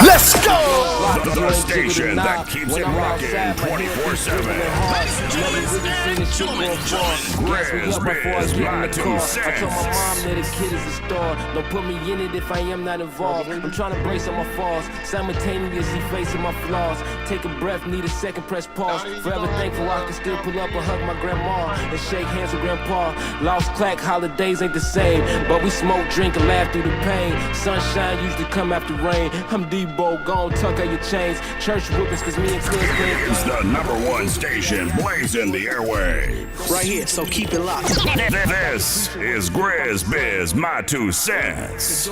Let's go! The station that keeps it rocking 24/7. GRIZZBIZMY2SENSE. I told my mom that a kid is a star. Don't put me in it if I am not involved. I'm trying to brace on my falls, simultaneously facing my flaws. Take a breath, need a second, press pause. Forever thankful I can still pull up and hug my grandma and shake hands with grandpa. Lost clack, holidays ain't the same, but we smoke, drink, and laugh through the pain. Sunshine usually come after rain. I'm Debo, gon' tuck out your chains. Church whoopings, cause me and Cuz It's the #1 station blazing the airwaves. Right here, so keep it locked. This is GRIZZBIZ2SENSE.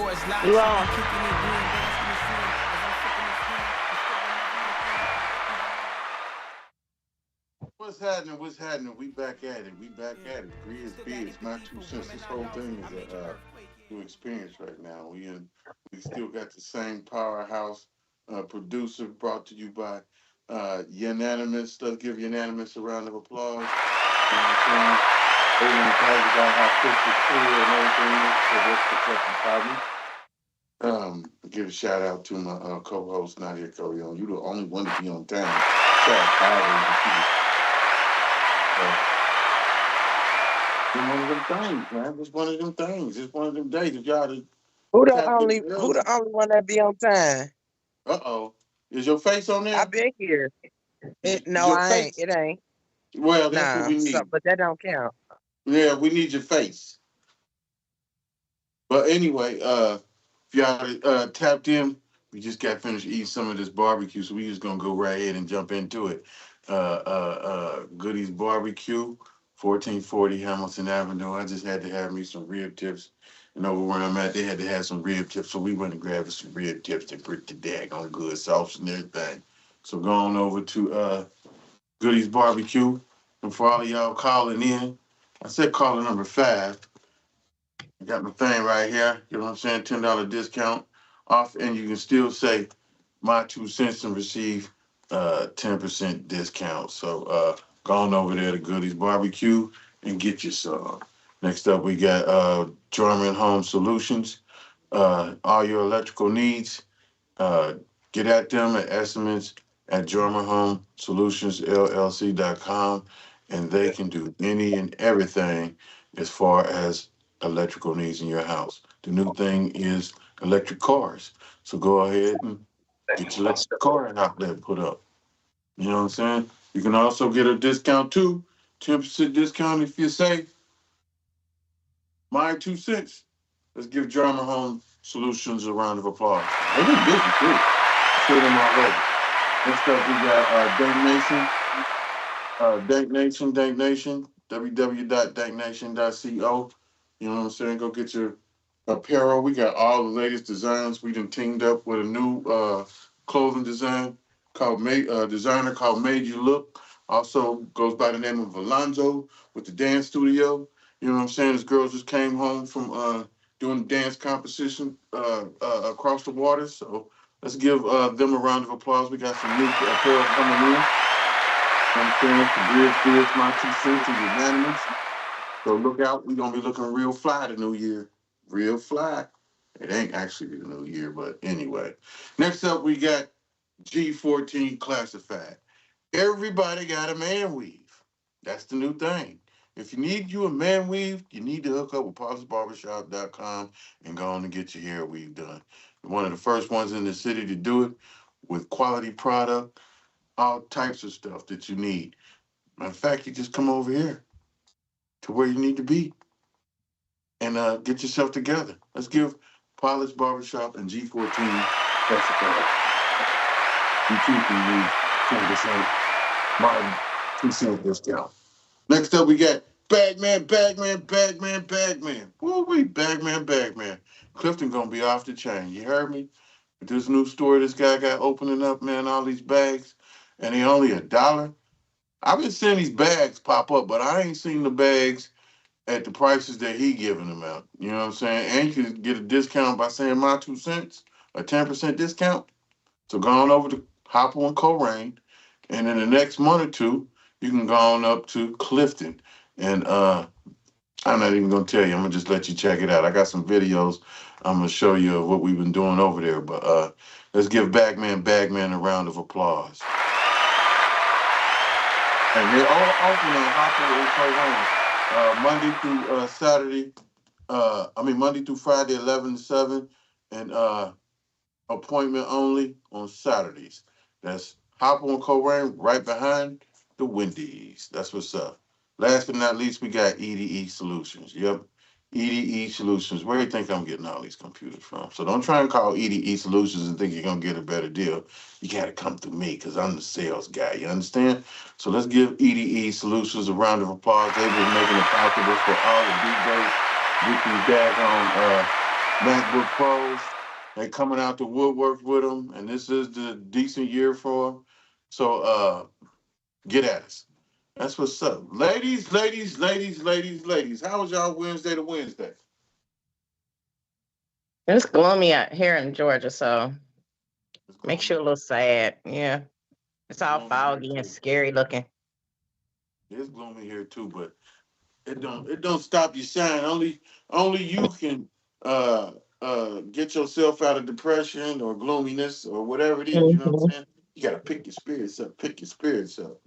What's happening? What's happening? We back at it. GRIZZBIZ2SENSE. This whole thing is a new experience right now. We still got the same powerhouse producer brought to you by Unanimous. Let's give Unanimous a round of applause. You know what I'm saying? They want to talk about how crystal clear and everything. So what's the give a shout out to my co-host Nadia Corion. You the only one to be on time. Shout out to one of them things, man. It's one of them things. It's one of them days. If y'all Who the only one that be on time? Is your face on there? I been here. No, I ain't. It ain't. Well, that's what we need. But that don't count. Yeah, we need your face. But anyway, if y'all tapped in, we just got finished eating some of this barbecue, so we just gonna go right ahead and jump into it. Goodies Barbecue, 1440 Hamilton Avenue. I just had to have me some rib tips. And over where I'm at, they had to have some rib tips, so we went and grabbed some rib tips to put the daggone good sauce and everything. So go on over to Goodies Barbecue. And for all of y'all calling in, I said caller number 5. I got my thing right here. You know what I'm saying? $10 discount off, and you can still say my 2 cents and receive 10% discount. So go on over there to Goodies Barbecue and get you some. Next up, we got Drummer and Home Solutions. All your electrical needs, get at them at estimates at drummerhomesolutions.llc.com, and they can do any and everything as far as electrical needs in your house. The new thing is electric cars. So go ahead and get your electric car out there put up. You know what I'm saying? You can also get a discount too, 10% discount if you say my 2 cents. Let's give Drummer Home Solutions a round of applause. They've been busy too. See them all over. Next up, we got Dank Nation, www.danknation.co. You know what I'm saying? Go get your apparel. We got all the latest designs. We done teamed up with a new clothing designer called Made You Look. Also goes by the name of Alonzo with the dance studio. You know what I'm saying? This girl just came home from doing a dance competition across the water. So let's give them a round of applause. We got some new apparel coming in. You know what I'm saying? The GRIZZBIZ2SENSE is Unanimous. So look out. We're going to be looking real fly the new year. Real fly. It ain't actually the new year, but anyway. Next up, we got G14 Classified. Everybody got a man weave. That's the new thing. If you need you a man weave, you need to hook up with PoweredByUnanimous.com and go on and get your hair weave done. One of the first ones in the city to do it with quality product, all types of stuff that you need. Matter of fact, you just come over here to where you need to be and get yourself together. Let's give Polished Barbershop and G14 Classified. You too can leave 10% my 2 cent discount. Next up, we got Bagman. Woo-wee, Bagman. Clifton gonna be off the chain. You heard me? With this new store this guy got opening up, man, all these bags, and they only $1. I've been seeing these bags pop up, but I ain't seen the bags at the prices that he giving them out. You know what I'm saying? And you can get a discount by saying my 2 cents, a 10% discount. So go on over to Hopple and Coleraine, and in the next month or two, you can go on up to Clifton. And I'm not even going to tell you. I'm going to just let you check it out. I got some videos I'm gonna show you what we've been doing over there. But let's give Bagman a round of applause. And they're all open on Hopper and Monday through Saturday. Monday through Friday, 11 to 7, and appointment only on Saturdays. That's Hopper and Corain right behind the Wendy's. That's what's up. Last but not least, we got EDE Solutions. Yep, EDE Solutions. Where do you think I'm getting all these computers from? So don't try and call EDE Solutions and think you're gonna get a better deal. You gotta come through me because I'm the sales guy. You understand? So let's give EDE Solutions a round of applause. They've been making it possible for all the DJs with these daggone MacBook Pros. They coming out the woodwork with them, and this is the decent year for them. So get at us. That's what's up. Ladies. How was y'all Wednesday to Wednesday? It's gloomy out here in Georgia, so makes you a little sad. Yeah. It's all foggy and scary looking. It's gloomy here too, but it don't stop you shine. Only you can get yourself out of depression or gloominess or whatever it is. You know what I'm saying? You gotta pick your spirits up.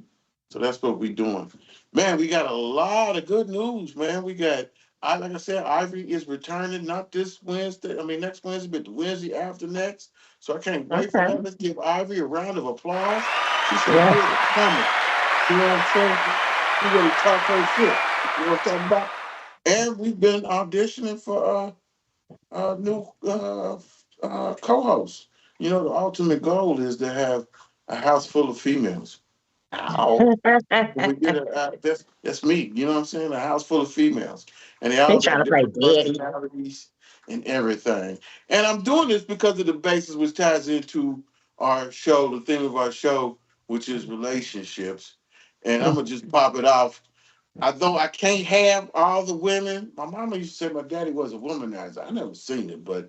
So that's what we're doing. Man, we got a lot of good news, man. We got, like I said, Ivory is returning, not this Wednesday. Next Wednesday, but the Wednesday after next. So I can't wait for that. Let's give Ivory a round of applause. She said, "Here's it coming." You know what I'm saying? She really talk her shit. You know what I'm talking about? And we've been auditioning for new co-hosts. You know, the ultimate goal is to have a house full of females. Ow. We get that's me. You know what I'm saying? A house full of females, and they all Trying got to play different daddy. personalities and everything. And I'm doing this because of the basis which ties into our show, the theme of our show, which is relationships. And I'm gonna just pop it off. Although I can't have all the women, my mama used to say my daddy was a womanizer. I never seen it, but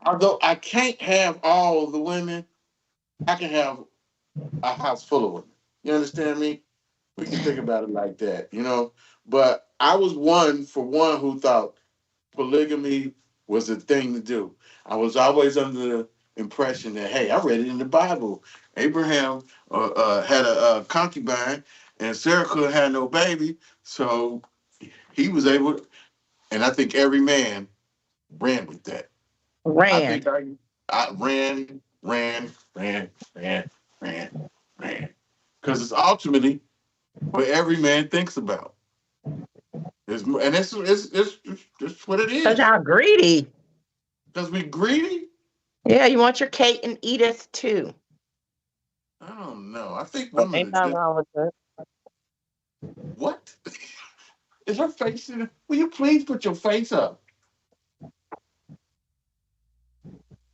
although I can't have all the women, I can have a house full of women. You understand me? We can think about it like that, you know. But I was one who thought polygamy was a thing to do. I was always under the impression that, hey, I read it in the Bible. Abraham had a concubine, and Sarah couldn't have no baby, so he was able. And I think every man ran with that. I think I ran, because it's ultimately what every man thinks about. It's what it is. Because y'all greedy. Because we greedy? Yeah, you want your cake and eat it too. I don't know. I think women Ain't nothing wrong with that. What? Is her face in it? Will you please put your face up?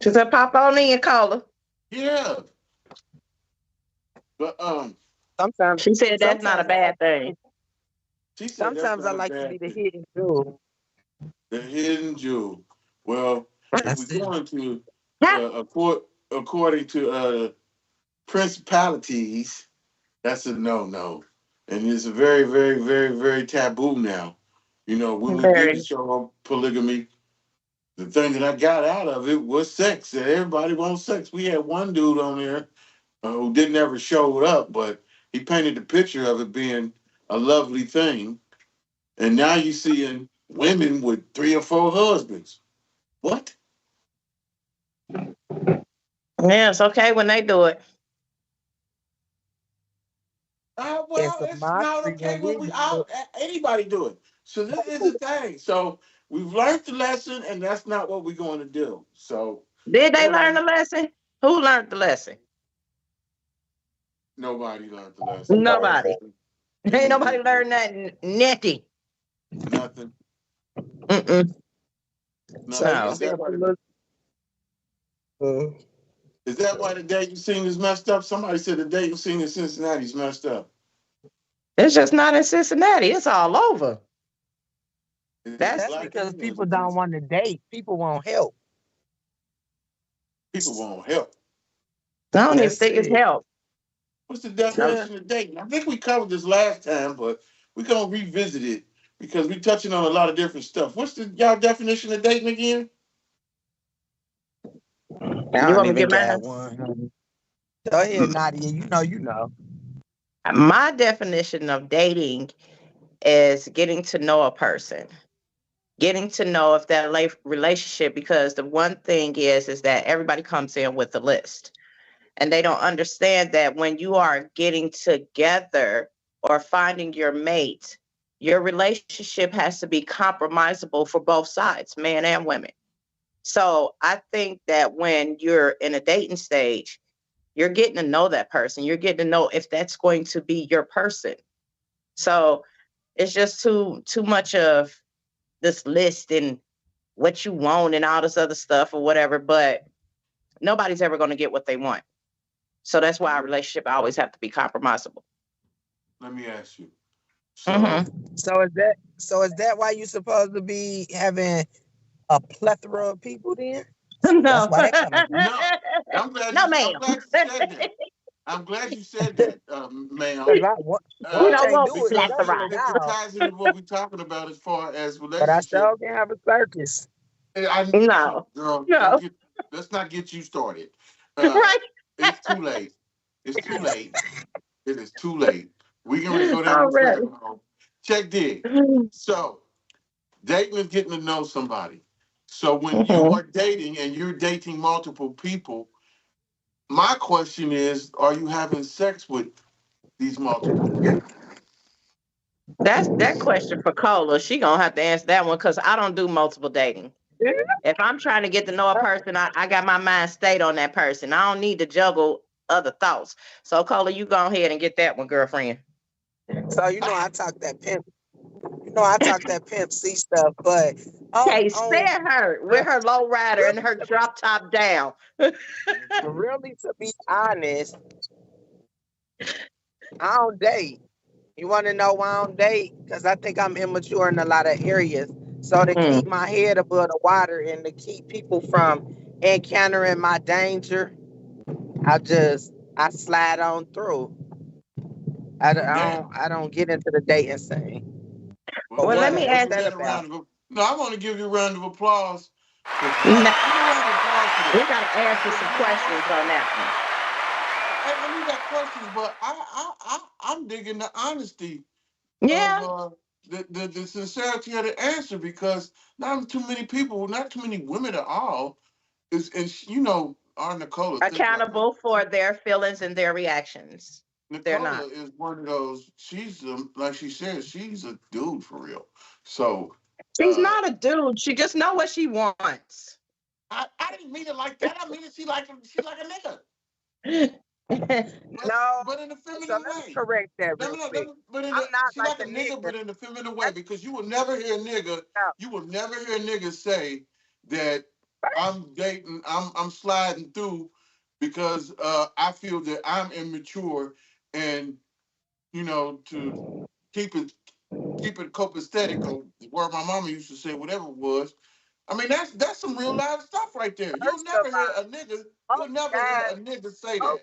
She said, pop on in, caller. Yeah. But Sometimes she said that's not a bad thing. She said sometimes I like to be the hidden jewel. The hidden jewel. Well, if we're going to according to principalities, that's a no. And it's a very, very, very, very taboo now. You know, when we did the show on polygamy, the thing that I got out of it was sex. That everybody wants sex. We had one dude on there who didn't ever show up, but he painted the picture of it being a lovely thing. And now you're seeing women with 3 or 4 husbands. What? Yeah, it's okay when they do it. Well, it's not okay when anybody do it. So this is the thing. So we've learned the lesson, and that's not what we're going to do. So did they learn the lesson? Who learned the lesson? Nobody learned the lesson. Nobody. Ain't nobody learned that netty. Nothing. Mm-mm. No. Is that why the dating scene is messed up? Somebody said the dating scene in Cincinnati is messed up. It's just not in Cincinnati. It's all over. That's because people don't want to date. People won't help. People won't help. I don't even think it's help. What's the definition of dating? I think we covered this last time, but we're going to revisit it because we're touching on a lot of different stuff. What's y'all definition of dating again? I You don't want me to even get got mine? one. Honey. Go ahead, Nadia. You know. My definition of dating is getting to know a person, getting to know if that relationship, because the one thing is that everybody comes in with a list, and they don't understand that when you are getting together or finding your mate, your relationship has to be compromisable for both sides, men and women. So I think that when you're in a dating stage, you're getting to know that person. You're getting to know if that's going to be your person. So it's just too much of this list and what you want and all this other stuff or whatever, but nobody's ever going to get what they want. So that's why a relationship always have to be compromisable. Let me ask you. So, So is that why you supposed to be having a plethora of people then? That's No. why that coming from. no, I'm glad No, you. ma'am. I'm glad you said that. I'm glad you said that, ma'am. Because one We don't can't want do it Because plethora. especially it now. ties into what we're talking about as far as But I relationship. still can have a circus. No. Girl, don't No. get. Let's not get you started. Uh, Right? it's too late. It's too late. It is too late. We can ready to go down this Already. rabbit hole. Check dig. So dating is getting to know somebody. So when you are dating and you're dating multiple people, my question is, are you having sex with these multiple people? That's that question for Cola. She gonna have to answer that one because I don't do multiple dating. If I'm trying to get to know a person, I got my mind stayed on that person. I don't need to juggle other thoughts. So Cola, you go ahead and get that one, girlfriend. So I talk that pimp. I talk that pimp C stuff, but Hey, on spare her with her low rider and her drop top down. really to be honest, I don't date. You want to know why I don't date? Because I think I'm immature in a lot of areas. So to keep my head above the water and to keep people from encountering my danger, I slide on through. Now, I don't get into the dating scene. But Well, let what me what's ask. give that that a about? round of no. I want to give you a round of applause for No, give you a round of applause for we that. gotta answer Because some you know what? questions on that And we got questions, but I'm digging the honesty one. of Yeah, the sincerity of the answer because not too many people, not too many women at all, is and our Nicola think like accountable for their feelings and their reactions. They're Nicola not. is one of those. She's like she said, she's a dude for real. So She's uh, not a dude. She just know what she wants. I didn't mean it like that. I mean it. She like a nigga, No, but in a so feminine let me way. correct that Let real me know, quick. but I'm not she like like a a nigga, nigga. but in a feminine way, That's because you will never hear a nigga, out. you will never hear a nigga say that I'm dating, I'm sliding through because I feel that I'm immature and to keep it copacetic or where my mama used to say whatever it was. I mean that's some real life stuff right there. First of all, You'll never hear guys, a nigga say that.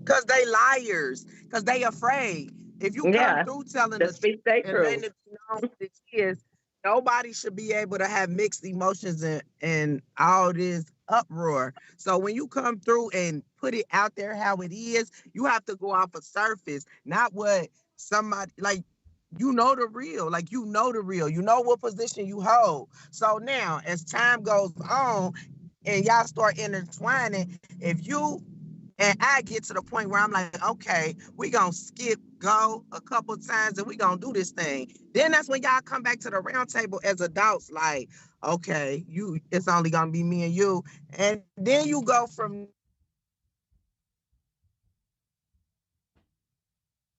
because they liars, because they afraid. If you come Yeah, through telling to the truth speak their and letting truth. it be known what it is, nobody should be able to have mixed emotions and all this uproar. So when you come through and put it out there how it is, you have to go off a surface, not what somebody like. The real, like the real, what position you hold. So now, as time goes on, and y'all start intertwining, if you and I get to the point where I'm like, okay, we gonna go a couple times and we gonna do this thing. Then that's when y'all come back to the round table as adults, like, okay, it's only gonna be me and you. And then you go from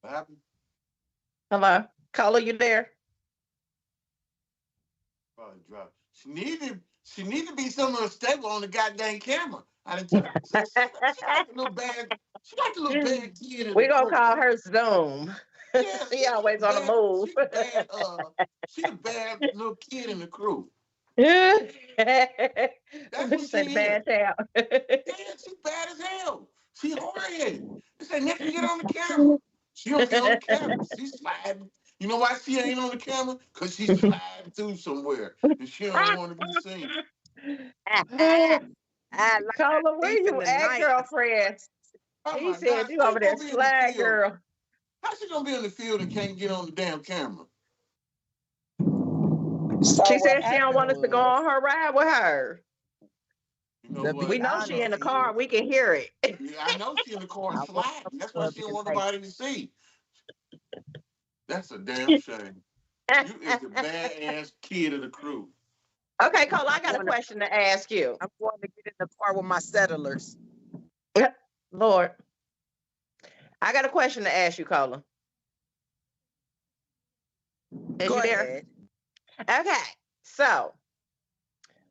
What happened? Hello, Cola, you there? Probably dropped. She need to be somewhere stable on the goddamn camera. I didn't tell. She like the little bad. She like the little bad kid in the We gonna crew. call her Zoom. Yeah, She always on the move. She the bad. She the bad little kid in the crew. She That's what said she is. bad tap. Yeah, she bad as hell. She hard-headed. They say, Nick, get on the camera. She don't get on the camera. She's sliding. You know why she ain't on the camera? Because she's sliding through somewhere and she don't want to be seen. I like Cola, where thief in you the at, night. girlfriend? Oh He my said God, you how over you there gonna be in the slide, field? girl. How's she gonna be in the field and can't get on the damn camera? So She what said she don't happened want us to go was on her ride with her. You know to what? We be know You she in honest the know, car. is We can hear it. yeah, I know she in the car I woke up sliding. That's why club she don't and want like nobody to see. That's a damn shame. You is the badass kid of the crew. Okay, Cola, I got a I'm going, question to ask you. I'm going to get in the car with my settlers. Lord, I got a question to ask you, Cola. Is Go you there? ahead. Okay, so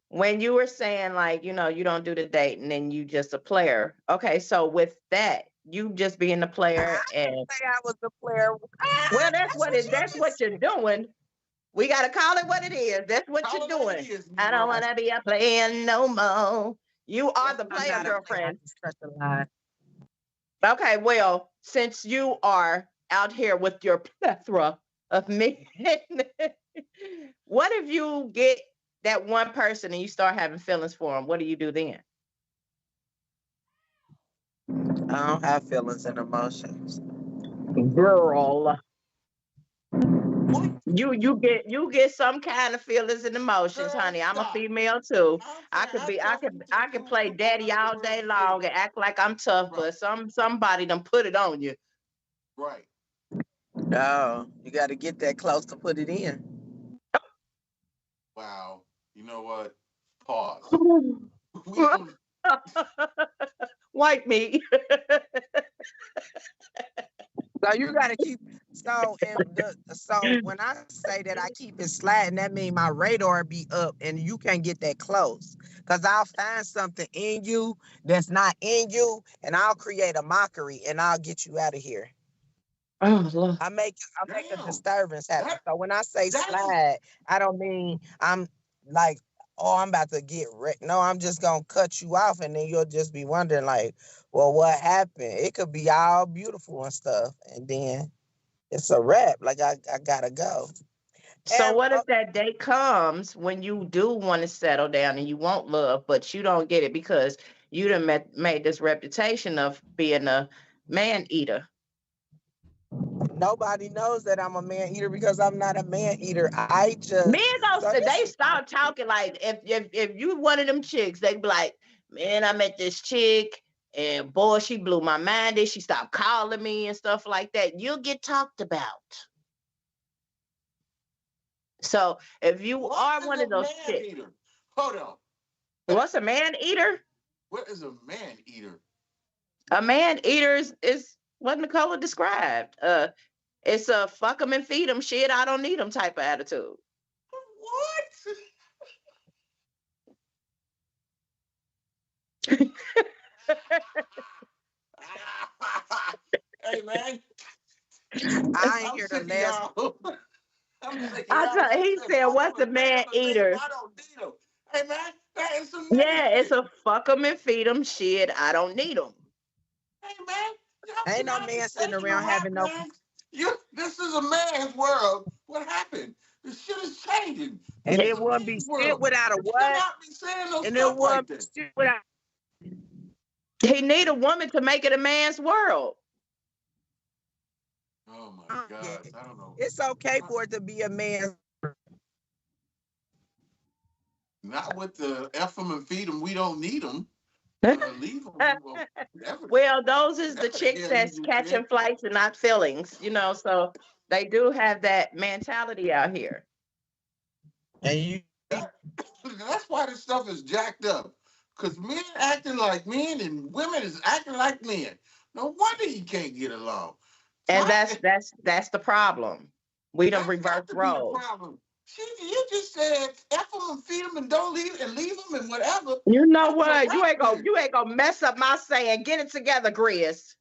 when you were saying like, you don't do the dating and you just a player. Okay, so with that, you just being a player I and say I was a player. well, that's That's what what it you that's what just you're doing. We gotta call it what it is. That's what Call you're it what doing. it is, I don't Negro. wanna be a player no more. You are That's the what I'm it player, not a is. player. I girlfriend. just touch a line. Okay, well, since you are out here with your plethora of men, what if you get that one person and you start having feelings for them? What do you do then? I don't have feelings and emotions. Girl, What? you get some kind of feelings and emotions, Girl, honey. I'm a stop. female too. I'm I saying could how be I tough could you I think could you play going daddy out the all world day and say, long and act like I'm tough, right, but somebody done put it on you. right. No, you got to get that close to put it in. Wow. You know what? Pause. We don't. White meat. So you got to keep. So when I say that I keep it sliding, that means my radar be up and you can't get that close. Cause I'll find something in you that's not in you, and I'll create a mockery and I'll get you out of here. Oh, Lord. I make a Damn. disturbance happen. That So when I say that is slide, I don't mean I'm like, oh, I'm about to get wrecked. No, I'm just gonna cut you off, and then you'll just be wondering, like, well, what happened? It could be all beautiful and stuff, and then it's a wrap. Like I gotta go. So And what if that day comes when you do want to settle down and you want love, but you don't get it because you done made this reputation of being a man eater? nobody knows that I'm a man eater because I'm not a man eater. I Men just so don't this they is my start talking like if you one of them chicks, they be like, man, I met this chick and boy, she blew my mind and she stopped calling me and stuff like that. You'll get talked about. So if you what are is one a of those man chicks, eater? Hold on. what's a man eater? What is a man eater? A man eater is what Nicola described. It's a fuck 'em and feed 'em shit. I don't need them type of attitude. What? Hey man, I ain't I'm here to sick of last. y'all. I'm sick of y'all. She He said, said, "Fuck him "What's a and feed man him and leave him. eater?" I don't need him." Hey man, that is some nigga Yeah, it's shit. a fuck 'em and feed 'em shit. I don't need them. Hey man, y'all Ain't should no not be man sitting taking a around rap, having no. man. This is a man's world. What happened? The shit is changing. This And is it a wouldn't be man's shit world. without a You should what? not be saying no And it stuff like wouldn't that. be shit without. He need a woman to make it a man's world. Oh my God, I don't know. It's okay for it to be a man. Not with the F them and feed them. We don't need them. Leave them. Well, whatever, Well, those is the whatever the chicks hell you that's just said. catching flights and not feelings, so they do have that mentality out here. And you That's why this stuff is jacked up. Because men acting like men and women is acting like men. No wonder you can't get along. And Try that's the problem. We done That's reverse got to be the roles. problem. You just said F them and feed them and don't leave and leave them and whatever. You know That's a what? You rap ain't gonna lyric. you ain't gonna mess up my saying. Get it together, Grizz.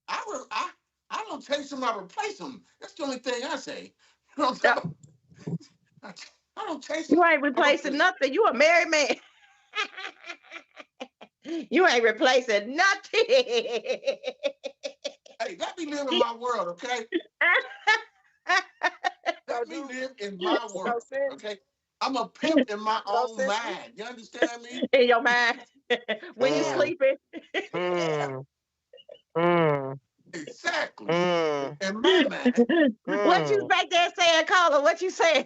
I, I don't chase them, I replace them. That's the only thing I say. You know what I'm talking about? I don't chase You them, ain't I replacing replace them. nothing. You a married man. You ain't replacing nothing. Hey, let me live in my world, okay? so Let me do live in my so world, since okay? I'm a pimp in my So own mind. You understand me? In your mind. When you Yeah. sleeping. Mm, mm, Exactly. mm, In my mind. What you mm. back there saying, caller? What you saying?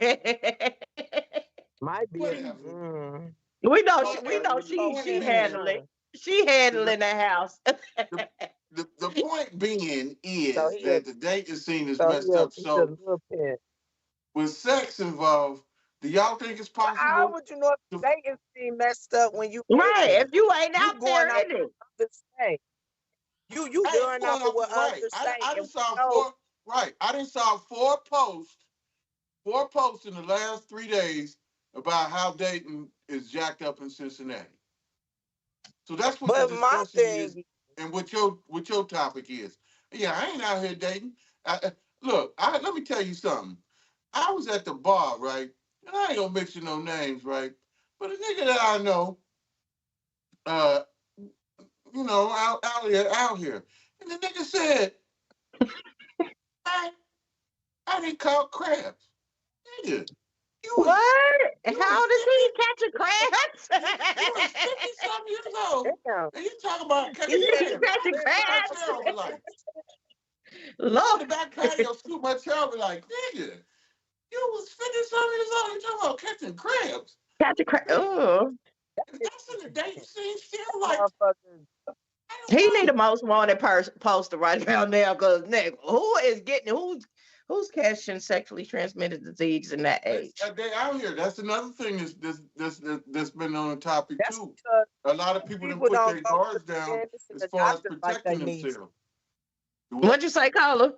Might be a Whatever. We Whatever. know The she point being, handling. She handling the house. the, the point being so is he a that the dating scene is so messed up. he a So little pet. with sex involved, do y'all think it's But how possible would you know if to the dating scene messed up when you Right. dating? If you ain't You out going there off in it. what others say. You hey, I'm going off going of off what the right. others say, I and just we saw know. four right. I just saw four posts in the last 3 days about how dating is jacked up in Cincinnati. So that's what the But my discussion is, thing, and what your topic is. Yeah, I ain't out here dating. Look, let me tell you something. I was at the bar, right, and I ain't gonna mention no names, right, but a nigga that I know, uh, out here, and the nigga said, I didn't caught crabs, nigga. You was What? you was How does 50, he catch a you was crab? 50 something years old, damn, and you talking about he catching He said crabs. I catching done scoop my crabs? tail over like, in Lord. the back patio, scoop my tail over like, nigga, you was 50 something years old, you talking about catching crabs. Catch a crab. Oh. If that's in the dating scene, still like, motherfuckers. I He need don't a know. most wanted poster right down there, because nigga, who's catching sexually transmitted disease in that age? They out here. That's another thing that's been on the topic That's too. because A lot of people didn't people put don't their go to guards the down dentist and as the far as doctor like they protecting need to. themselves. What? What'd you say, caller?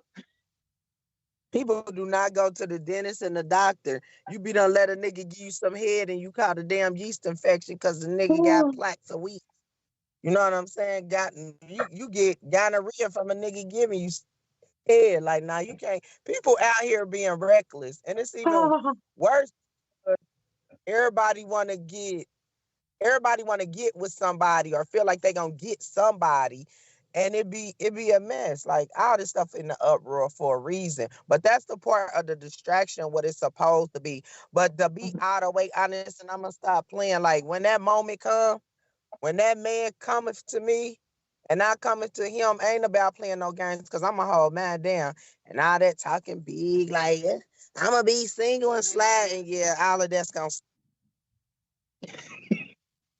People do not go to the dentist and the doctor. You be done let a nigga give you some head and you caught a damn yeast infection because the nigga got Oh, plaques a week. You know what I'm saying? You get gonorrhea from a nigga giving you head. Like now you can't. People out here being reckless, and it's even oh, worse. Because everybody want to get everybody want to get with somebody or feel like they gonna get somebody, and it be a mess. Like all this stuff in the uproar for a reason, but that's the part of the distraction what it's supposed to be. But to be all the way honest, and I'm gonna stop playing, like when that moment come, when that man cometh to me and I coming to him, ain't about playing no games, because I'm a hold man down and all that talking big like I'm gonna be single and slide, and yeah, all of that's gonna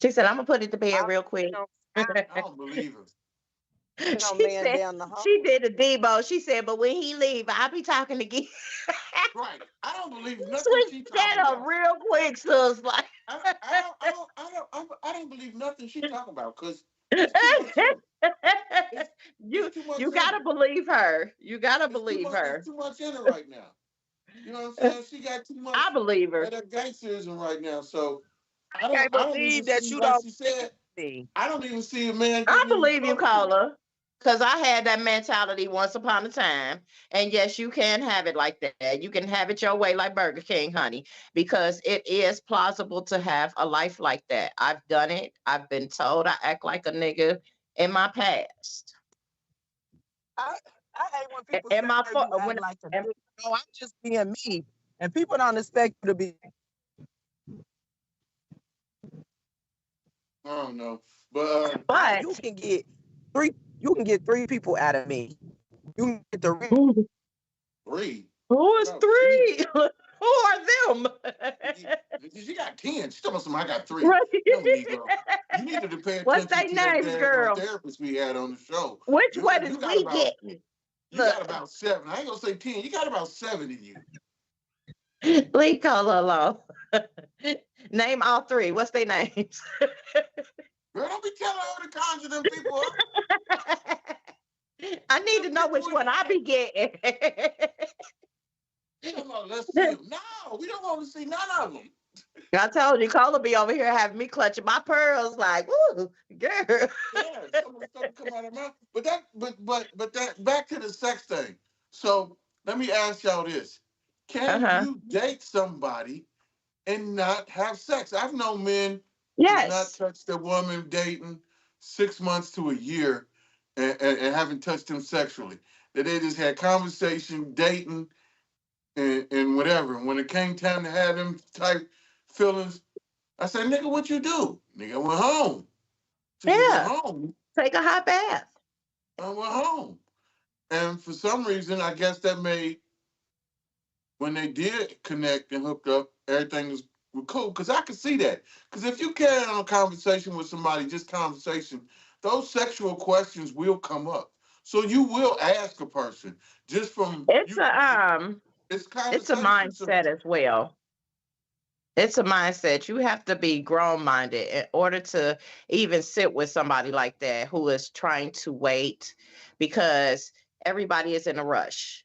she said, I'm gonna put it to bed I, real quick. I don't believe her. no She man said down the hall. she did a Debo. She said, but when he leave, I'll be talking again. Right. I don't believe nothing Switch she talking that up about. real quick, sis. Like I don't believe nothing she talking about because it's too much in it. It's you too much you in gotta it. believe her. You gotta It's too believe much. It's her. too much in it right now. You know what I'm saying? She got too I much believe of her. that gangsterism right now. So Can't I don't even believe that see, you like don't she believe said, me. I don't even see a man I getting any believe you, closer. caller. Because I had that mentality once upon a time. And yes, you can have it like that. You can have it your way like Burger King, honey, because it is plausible to have a life like that. I've done it. I've been told I act like a nigga in my past. I, I hate when people And say my you act when like a and, nigga. No, I'm just being me. And people don't expect you to be. I don't know. But You but can get three. You can get three people out of me. You can get the real. who three. is No, ten. three? Who are them? She got 10. She told me I got three. Right. No, Negro. You needed to pay What's attention their to that names, daggone girl? therapist we had on the show. Which You one is you got we about getting? you Look, got about 7. I ain't gonna say 10. You got about 7 in you. leave color alone. Name all three. What's their names? Girl, don't be telling her to conjure them people up. I need Them to know people which with one I be getting. come on, let's see them. No, we don't want to see none of them. I told you, Cola be over here having me clutching my pearls like, woo, girl. Yeah, some of the stuff come out of my mouth. But that back to the sex thing. So let me ask y'all this. Can Uh-huh. you date somebody and not have sex? I've known men who've not Yes. touched a woman dating 6 months to a year and haven't touched them sexually. That they just had conversation, dating, and whatever. And when it came time to have them type feelings. I said, nigga, what you do? Nigga went home. So you went Yeah. home. Take a hot bath. I went home. And for some reason, I guess that made, when they did connect and hook up, everything was cool. Because I could see that. Because if you carry on a conversation with somebody, just conversation, those sexual questions will come up. So you will ask a person just from It's you. It's it's a conversation. So mindset as well. It's a mindset. You have to be grown minded in order to even sit with somebody like that who is trying to wait, because everybody is in a rush.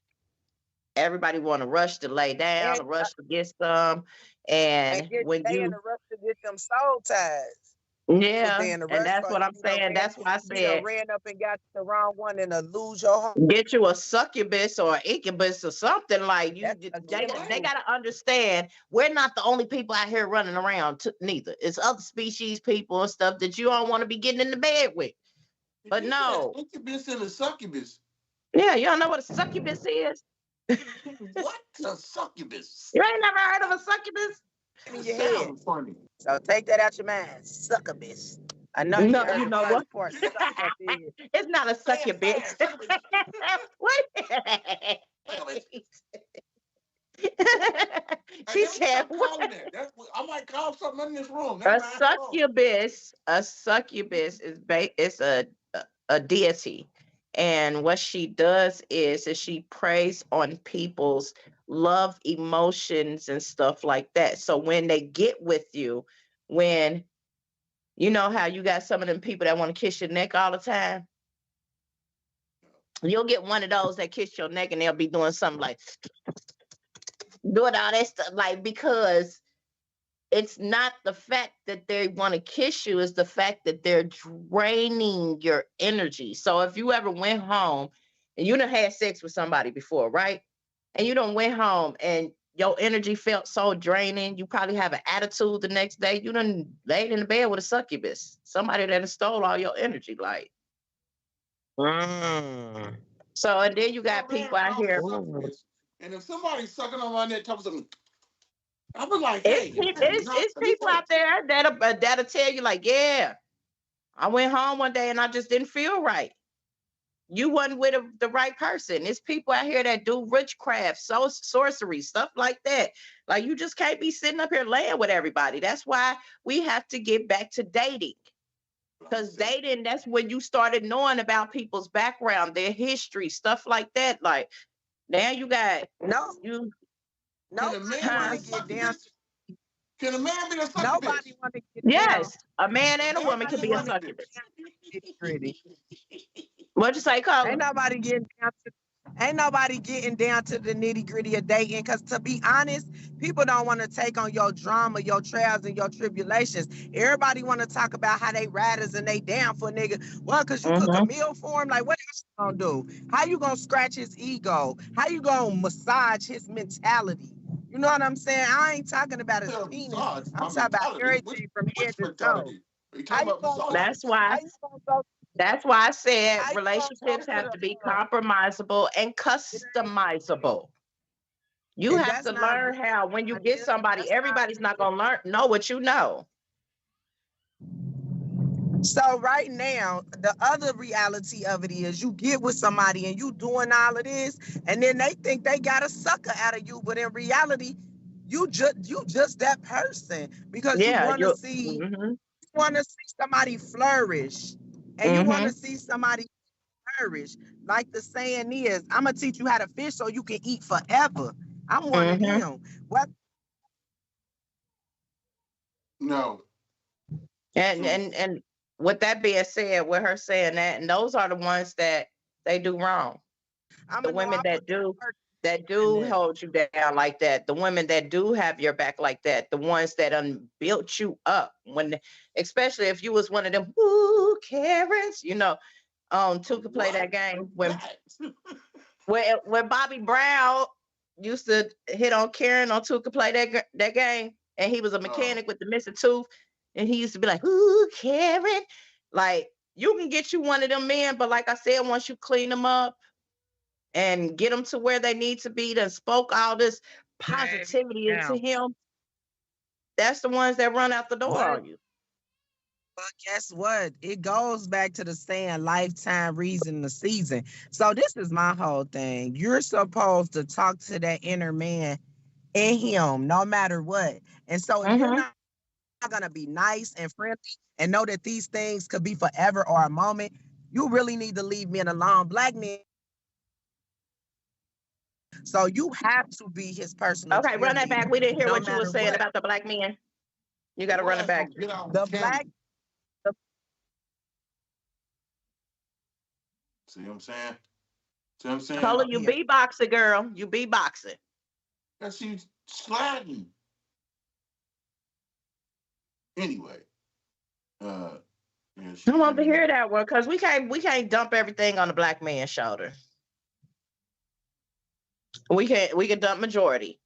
Everybody want to rush to lay down, And, a rush to get some. And when they in a you, rush to get them soul ties. But yeah, they in a and rush that's for what I'm saying. That's why I you done said ran up and got the wrong one and lose your heart. get you a succubus or incubus or something. Like you. That's a They killer. got to understand we're not the only people out here running around neither. It's other species, people and stuff that you don't want to be getting in the bed with. But you said no, incubus and a succubus. yeah, you don't know what a succubus is. What's a succubus? You ain't never heard of a succubus? In That your head. sounds funny. So take that out your mind. Succubus. I know you No, heard you the know first what? part. Succubus. It's not a Say it succubus. fast. What? Succubus. She Let me said, stop what? calling that. I might call something in this room. Never A mind. succubus is is a deity, and what she does is she preys on people's love, emotions, and stuff like that. So when they get with you, when you know how you got some of them people that want to kiss your neck all the time, you'll get one of those that kiss your neck, and they'll be doing something like doing all that stuff, like because it's not the fact that they want to kiss you, it's the fact that they're draining your energy. So if you ever went home and you done had sex with somebody before, right? And you done went home and your energy felt so draining, you probably have an attitude the next day. You done laid in the bed with a succubus, somebody that has stole all your energy. Like, so, and then you got people out here. And if somebody's sucking on my neck, tells them, I was like, hey, It's people out there that'll tell you, like, yeah, I went home one day and I just didn't feel right. You wasn't with the right person. It's people out here that do witchcraft, sorcery, stuff like that. Like, you just can't be sitting up here laying with everybody. That's why we have to get back to dating. Because dating, that's when you started knowing about people's background, their history, stuff like that. Like, now you got you. Can a man want to get down? Can a man be a succubus? Nobody want to get Yes, down. a man and a woman can be a Nobody succubus. Pretty. What'd you say, Carla? Ain't nobody getting down to the nitty gritty of dating. Because to be honest, people don't want to take on your drama, your trials, and your tribulations. Everybody want to talk about how they riders and they down for nigga. Well, because you cook a meal for him. Like, what else you gonna do? How you gonna scratch his ego? How you gonna massage his mentality? You know what I'm saying? I ain't talking about his penis. I'm talking about everything from head to toe. That's why I said relationships have to be compromisable and customizable. You have to learn how, when you get somebody, everybody's not gonna know what you know. So right now, the other reality of it is you get with somebody and you doing all of this, and then they think they got a sucker out of you, but in reality, you just that person because you want to see somebody flourish, and you want to see somebody flourish. Like the saying is, I'm gonna teach you how to fish so you can eat forever. I'm one of them. What? No. And with that being said, with her saying that, and those are the ones that they do wrong. The women that do hold you down like that, the women that do have your back like that, the ones that built you up, especially if you was one of them Karens, you know, two could play that game when Bobby Brown used to hit on Karen on two could play that game, and he was a mechanic with the missing tooth, and he used to be like, "Ooh, Karen," like you can get you one of them men, but like I said, once you clean them up and get them to where they need to be, then spoke all this positivity into him, that's the ones that run out the door on you. But guess what? It goes back to the saying lifetime reason the season. So this is my whole thing. You're supposed to talk to that inner man in him no matter what. And so if you're not going to be nice and friendly and know that these things could be forever or a moment, you really need to leave men alone. Black men. So you have to be his personal Okay, run that back. cheerleader, We didn't hear no what you were matter saying what. about the black men. You got to run it back. Get out The the black, See what I'm saying? See what I'm saying? Color, you here. beatboxing, girl. You beatboxing. That she's sliding. Anyway, yeah, I want to hear that one because we can't dump everything on the black man's shoulder. We can dump majority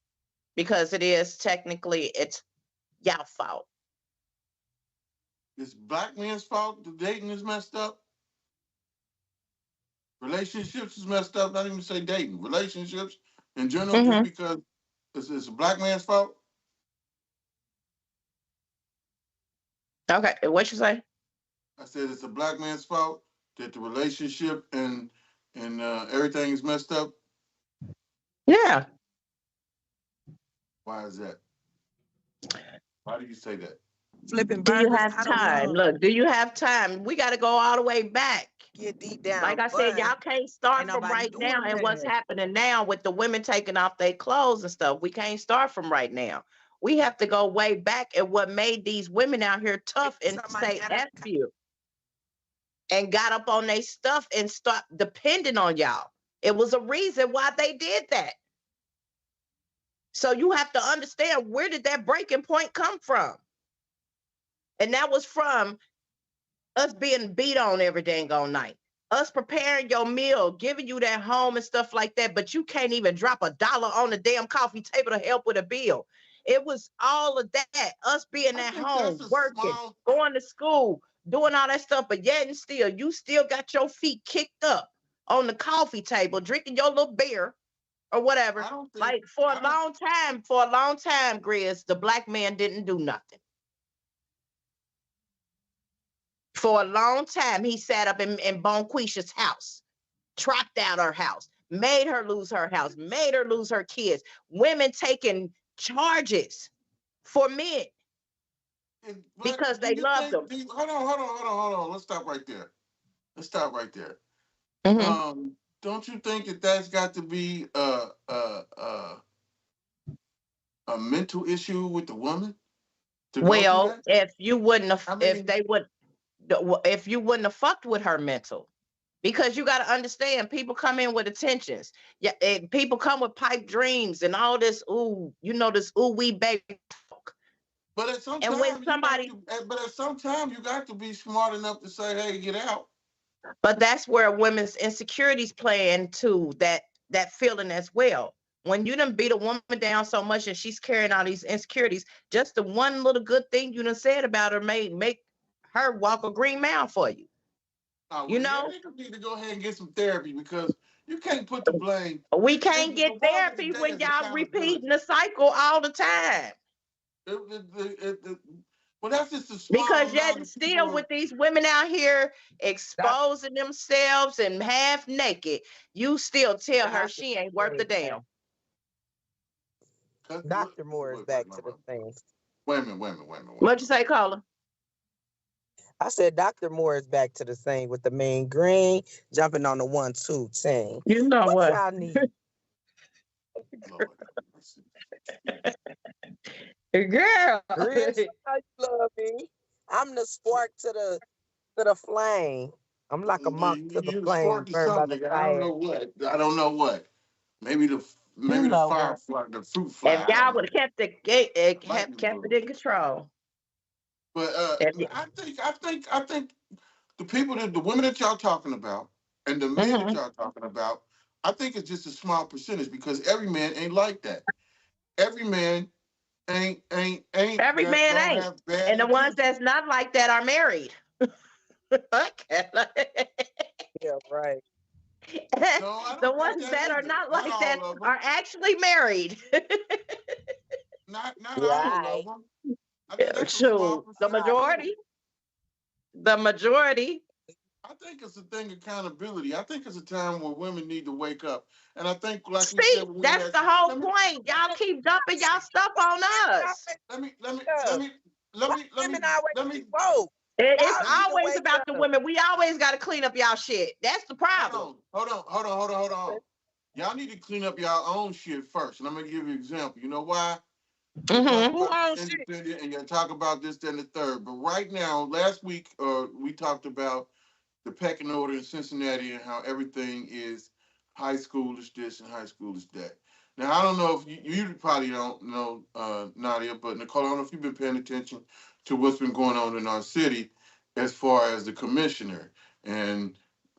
because it is technically it's y'all fault. It's black man's fault. The dating is messed up. Relationships is messed up. Not even say dating. Relationships in general, just because it's a black man's fault. Okay, what you say? I said it's a black man's fault that the relationship and everything is messed up. Yeah. Why is that? Why do you say that? Flipping Do burgers. you have time? Look, do you have time? We got to go all the way back. Get deep down. Like I said, y'all can't start from right now and what's happening now with the women taking off their clothes and stuff. We can't start from right now. We have to go way back at what made these women out here tough and say F you. And got up on their stuff and start depending on y'all. It was a reason why they did that. So you have to understand, where did that breaking point come from? And that was from us being beat on every dang on night. Us preparing your meal, giving you that home and stuff like that, but you can't even drop $1 on the damn coffee table to help with a bill. It was all of that. Us being at home, working, going to school, doing all that stuff, but yet and still, you still got your feet kicked up on the coffee table, drinking your little beer or whatever. Like for a long time, Grizz, the black man didn't do nothing. For a long time, he sat up in Bonquisha's house, trapped out her house, made her lose her house, made her lose her kids. Women taking charges for men because they love them. Hold on. Let's stop right there. Don't you think that that's got to be a mental issue with the woman? Well, if you wouldn't have, if you wouldn't have fucked with her mental, because you got to understand, people come in with intentions. Yeah, people come with pipe dreams and all this. Ooh, this wee baby talk. But at some time, you got to be smart enough to say, "Hey, get out." But that's where women's insecurities play into that feeling as well. When you done beat a woman down so much and she's carrying all these insecurities, just the one little good thing you done said about her may make her walk a green mile for you. You need to go ahead and get some therapy, because you can't put the blame. We can't get therapy when y'all repeating the cycle all the time. Well, that's just a small because yet still with these women out here exposing themselves and half naked, you still tell her she ain't worth the damn. Dr. Moore is back to the thing. Wait a minute. What'd you say, caller? I said Dr. Moore is back to the thing with the mean green, jumping on the 1-2 team. You know what? Y'all need? Girl, Grizz, how you love me? I'm the spark to the flame. I'm like a moth to the flame. I don't know what. Maybe the firefly, the fruit fly. If y'all would have kept kept it in control. But I think the people the women that y'all talking about and the men that y'all talking about, I think it's just a small percentage, because every man ain't like that. Every man ain't. Every man ain't. And the ones that's not like that are married. Yeah, right. No, the ones that are not like that are actually married. not all of them. I think that's a small Shoot, the percentage. majority. The majority. I think it's a thing of accountability. I think it's a time where women need to wake up. And I think, like we See, said, when we that's had, the whole point. Y'all keep dumping y'all stuff on us. let me, let me, Yeah. let me, let me, let me, Women always let me, woke. It's Y'all need to always wake about the up. women. We always got to clean up y'all shit. That's the problem. hold on. Y'all need to clean up your own shit first. And I'm going to give you an example. You know why? You talk Mm-hmm. Who about owns shit? independent and you talk about this, then the third. But right now, last week, we talked about the pecking order in Cincinnati and how everything is high schoolish this and high schoolish that. Now, I don't know if you probably don't know, Nadia, but Nicole, I don't know if you've been paying attention to what's been going on in our city as far as the commissioner and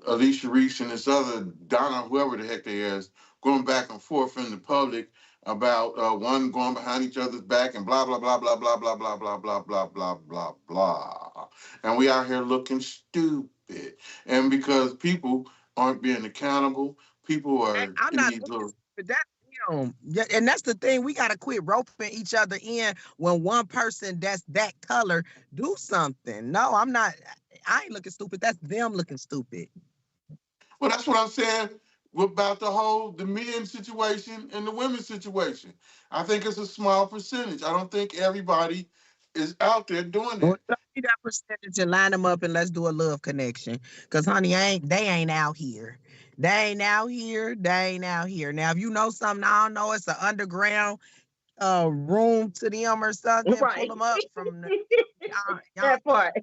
Alicia Reese and this other Donna, whoever the heck they is, going back and forth in the public about one going behind each other's back and blah, blah, blah, blah, blah, blah, blah, blah, blah, blah, blah, blah, blah. And we out here looking stupid. And because people aren't being accountable, people are I'm in not these looking, little. but that's him. Yeah, and that's the thing. We gotta quit roping each other in when one person that's that color do something. No, I'm not. I ain't looking stupid. That's them looking stupid. Well, that's what I'm saying about the men situation and the women's situation. I think it's a small percentage. I don't think everybody is out there doing Well, that. show me that percentage and line them up and let's do a love connection. Cause honey, they ain't out here. They ain't out here. They ain't out here. Now, if you know something I don't know, it's an underground room to them or something. Pull Right. them up from the y'all That part.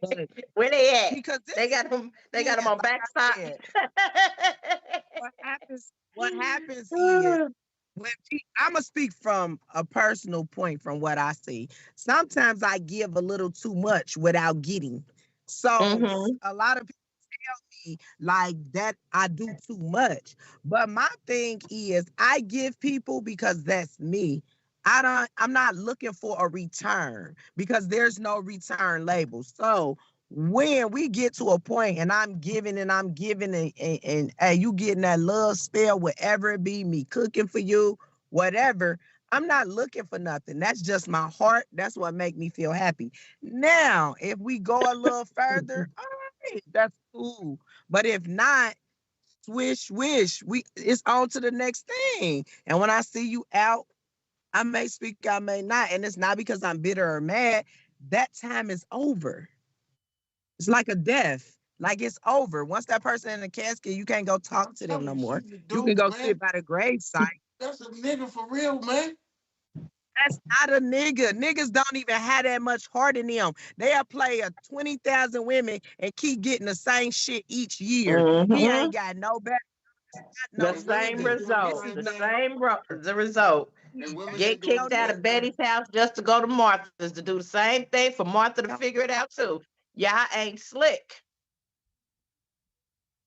but Where they at? because this They got them. They got them is on like backstop. I said, what happens is I'm gonna speak from a personal point from what I see. Sometimes I give a little too much without getting. So Mm-hmm. a lot of people tell me like that I do too much. But my thing is I give people because that's me. I'm not looking for a return because there's no return label. So when we get to a point and I'm giving and hey, you getting that love spell, whatever it be, me cooking for you, whatever, I'm not looking for nothing. That's just my heart. That's what make me feel happy. Now, if we go a little further, all right, that's cool. But if not, swish, wish, it's on to the next thing. And when I see you out, I may speak, I may not. And it's not because I'm bitter or mad. That time is over. It's like a death. Like it's over. Once that person in the casket, you can't go talk I'm to them telling no you, more. she's a You can dude, go man. sit by the gravesite. That's a nigga for real, man. That's not a nigga. Niggas don't even have that much heart in them. They'll play 20,000 women and keep getting the same shit each year. He Mm-hmm. ain't got no better. The No And women same been nigga. doing the This result. is same The not thing. same the result. And women been Get doing no the kicked out same of thing. Betty's house just to go to Martha's to do the same thing for Martha to figure it out too. Y'all ain't slick.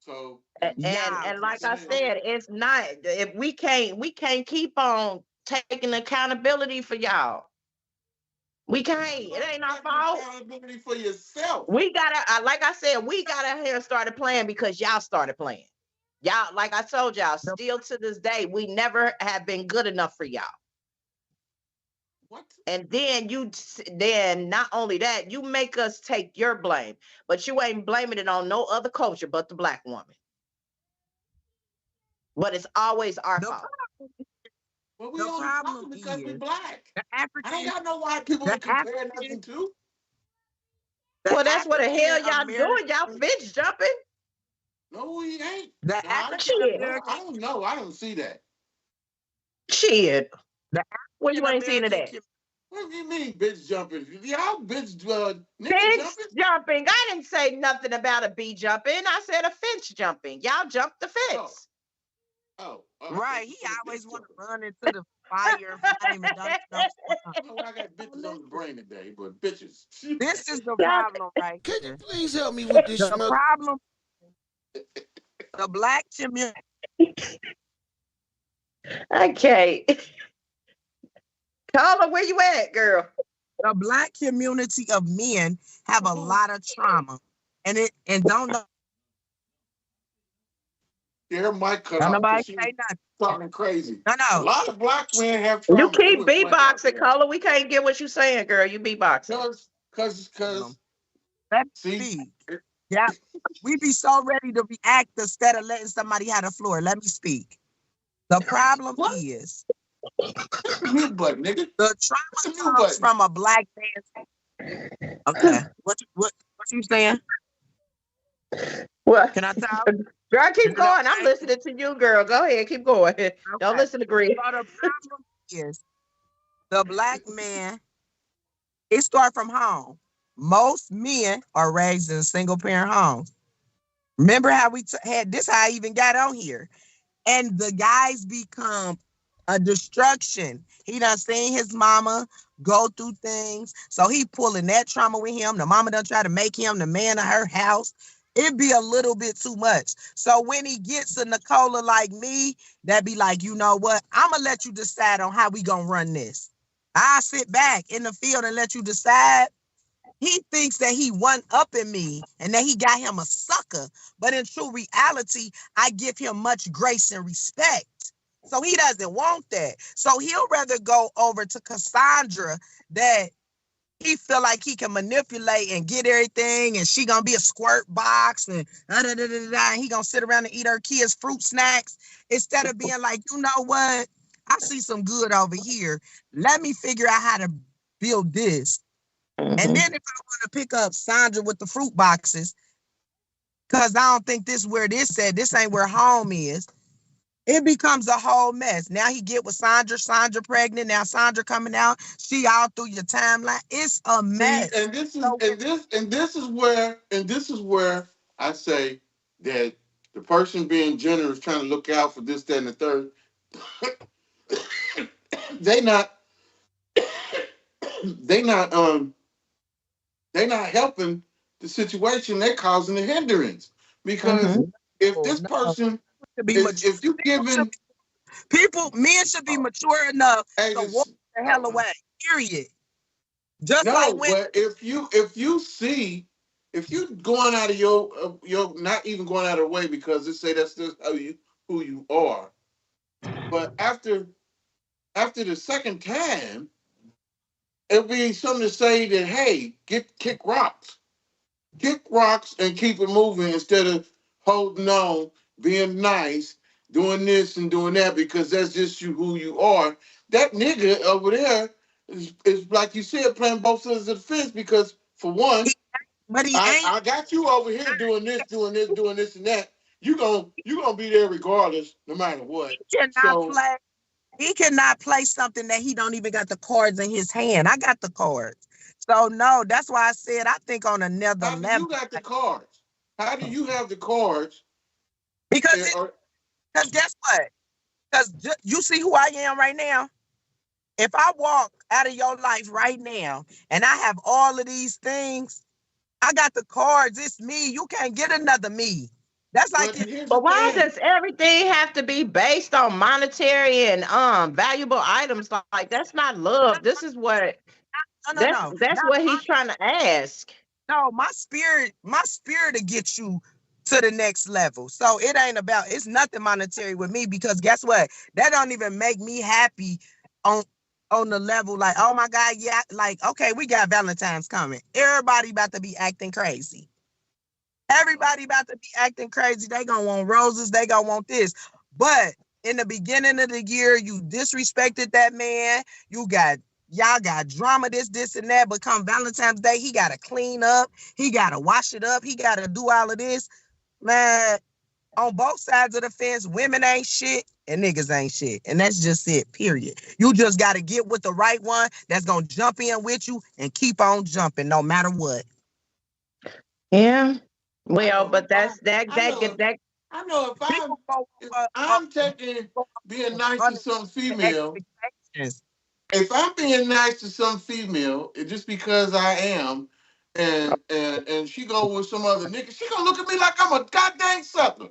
So y'all. And like I saying, said, it's not if we can't keep on taking accountability for y'all. We can't. It ain't our fault. accountability for yourself. We gotta, like I said, we got out here and started playing because y'all started playing. Y'all, like I told y'all, The, still to this day, we never have been good enough for y'all. What? And then not only that, you make us take your blame, but you ain't blaming it on no other culture but the black woman. But it's always our the, fault. Well, we the only problem talking because we is black. the I ain't African, got no white people the to compare African, nothing to. the Well, that's what the African hell y'all doing. Y'all American, fitch jumping. No, we ain't. the No, African Shit. American, I don't know. I don't see that. Shit. the Well, you African ain't seen it American at. What do you mean, bitch jumping? Y'all bitch nigga Fence jumping? jumping. I didn't say nothing about a bee jumping. I said a fence jumping. Y'all jumped the Oh, fence. I right. thought He you said always bitch want to jumping. run into the fire and flame and don't know what's going I know I got on. bitches on the Listen, brain today, but bitches. this is the Y'all- problem right Could you here. please help me with this The schmuck? problem, the black community, okay. Carla, where you at, girl? the black community of men have a lot of trauma, and don't know Yeah, her mic cut Don't off nobody because she was say nothing. talking crazy. No, A no. lot of black men have You trauma. keep beatboxing, Color. We can't get what you saying, girl. You beatboxing. Cause Let me see, speak. Yeah. We be so ready to react instead of letting somebody have the floor. Let me speak. The problem what? is Hit the mute button, nigga. the Hit the trauma mute comes button. from a black man. Okay. What you saying? What? Can I talk? Girl, Is keep it going. I'm okay? listening to you, girl. Go ahead. Keep going. Don't Okay. listen to Grizz. So the problem is the black man, it starts from home. Most men are raised in single parent homes. Remember how we had this, how I even got on here. And the guys become a destruction. He done seen his mama go through things. So he pulling that trauma with him. The mama done try to make him the man of her house. It'd be a little bit too much. So when he gets a Nicola like me, that be like, you know what? I'm going to let you decide on how we going to run this. I sit back in the field and let you decide. He thinks that he one upping me and that he got him a sucker. But in true reality, I give him much grace and respect. So he doesn't want that. So he'll rather go over to Cassandra that he feel like he can manipulate and get everything, and she gonna be a squirt box and and he gonna sit around and eat her kids' fruit snacks instead of being like, you know what? I see some good over here. Let me figure out how to build this. And then if I want to pick up Sandra with the fruit boxes, because I don't think this is where this said, this ain't where home is, it becomes a whole mess. Now he get with Sandra pregnant. Now Sandra coming out, she all through your timeline. It's a mess. See, and this is where I say that the person being generous, trying to look out for this, that, and the third, they not they not they not helping the situation. They're causing the hindrance because if this person is, if you giving men should be mature enough hey, to walk the hell away. Period. Just like no, when but if you see, if you going out of your not even going out of the way because they say that's just who you are, but after the second time, it'll be something to say that hey, kick rocks, and keep it moving instead of holding on, being nice, doing this and doing that because that's just who you are. That nigga over there is like you said, playing both sides of the fence because for one, but he ain't. I got you over here doing this, and that. You gonna be there regardless, no matter what. He cannot So play. He cannot play something that he don't even got the cards in his hand. I got the cards. So no, that's why I said I think on another how do level. you got the cards? How do you have the cards? Because guess what? Because you see who I am right now. If I walk out of your life right now and I have all of these things, I got the cards. It's me. You can't get another me. That's like But why does everything have to be based on monetary and valuable items? Like that's not love. This is what that's what he's trying to ask. No, my spirit to get you to the next level. So it ain't about, it's nothing monetary with me because guess what? That don't even make me happy on the level like, oh my God, yeah, like, okay, we got Valentine's coming. Everybody about to be acting crazy. Everybody about to be acting crazy. They gonna want roses. They gonna want this. But in the beginning of the year, you disrespected that man. Y'all got drama, this, and that. But come Valentine's Day, he gotta clean up. He gotta wash it up. He gotta do all of this. Man, on both sides of the fence, women ain't shit and niggas ain't shit. And that's just it, period. You just gotta get with the right one that's gonna jump in with you and keep on jumping no matter what. Yeah. Well, but that's that. I know if I'm taking being nice to some female, if I'm being nice to some female, it just because I am, and she go with some other nigga, she gonna look at me like I'm a goddamn sucker.